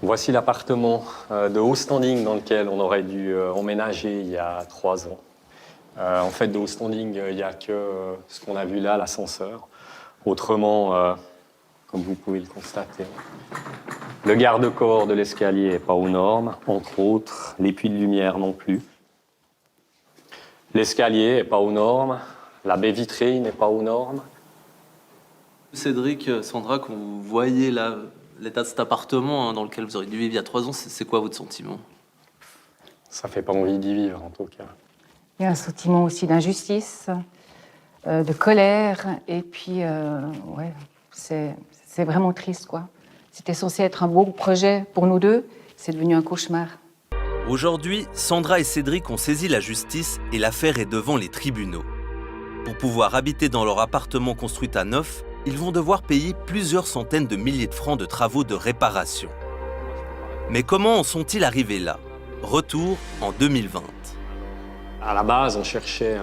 Voici l'appartement de haut standing dans lequel on aurait dû emménager il y a 3 ans. En fait, de haut standing, il n'y a que ce qu'on a vu là, l'ascenseur. Autrement, comme vous pouvez le constater, le garde-corps de l'escalier n'est pas aux normes, entre autres, les puits de lumière non plus. L'escalier n'est pas aux normes, la baie vitrée n'est pas aux normes. Cédric, Sandra, quand vous voyez là l'état de cet appartement dans lequel vous auriez dû vivre il y a 3 ans, c'est quoi votre sentiment? Ça fait pas envie d'y vivre, en tout cas. Il y a un sentiment aussi d'injustice, de colère, et puis, ouais, c'est vraiment triste, quoi. C'était censé être un beau projet pour nous deux, c'est devenu un cauchemar. Aujourd'hui, Sandra et Cédric ont saisi la justice et l'affaire est devant les tribunaux. Pour pouvoir habiter dans leur appartement construit à neuf, ils vont devoir payer plusieurs centaines de milliers de francs de travaux de réparation. Mais comment en sont-ils arrivés là? Retour en 2020. À la base, on cherchait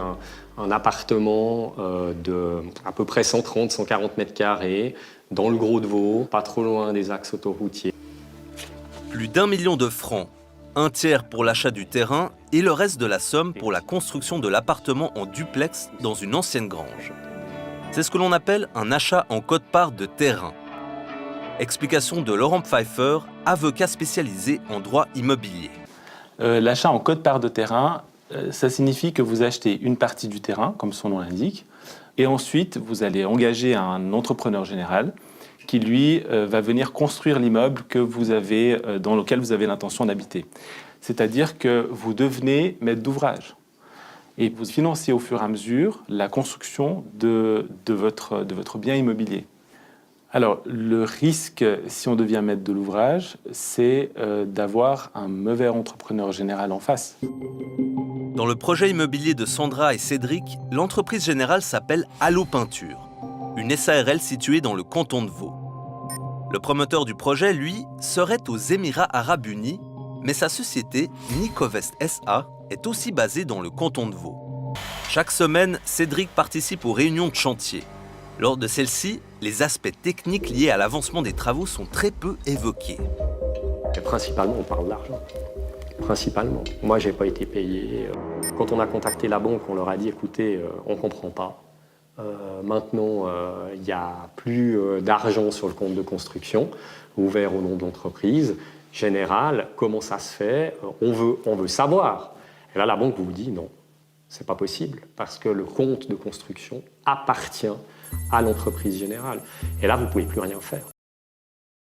un appartement de à peu près 130-140 mètres carrés, dans le Gros de Vaud, pas trop loin des axes autoroutiers. Plus d'1 million de francs, un tiers pour l'achat du terrain et le reste de la somme pour la construction de l'appartement en duplex dans une ancienne grange. C'est ce que l'on appelle un achat en quote-part de terrain. Explication de Laurent Pfeiffer, avocat spécialisé en droit immobilier. L'achat en quote-part de terrain, ça signifie que vous achetez une partie du terrain, comme son nom l'indique, et ensuite vous allez engager un entrepreneur général qui, lui, va venir construire l'immeuble dans lequel vous avez l'intention d'habiter. C'est-à-dire que vous devenez maître d'ouvrage. Et vous financez au fur et à mesure la construction de votre bien immobilier. Alors, le risque, si on devient maître de l'ouvrage, c'est d'avoir un mauvais entrepreneur général en face. Dans le projet immobilier de Sandra et Cédric, l'entreprise générale s'appelle Allo Peinture, une SARL située dans le canton de Vaud. Le promoteur du projet, lui, serait aux Émirats Arabes Unis, mais sa société, Nicovest SA, est aussi basée dans le canton de Vaud. Chaque semaine, Cédric participe aux réunions de chantier. Lors de celles-ci, les aspects techniques liés à l'avancement des travaux sont très peu évoqués. Et principalement, on parle d'argent. Principalement. Moi, j'ai pas été payé. Quand on a contacté la banque, on leur a dit, écoutez, on comprend pas. Maintenant, il n'y a plus d'argent sur le compte de construction, ouvert au nom de l'entreprise. Général, comment ça se fait? On veut savoir. Et là, la banque vous dit non, c'est pas possible, parce que le compte de construction appartient à l'entreprise générale. Et là, vous ne pouvez plus rien faire.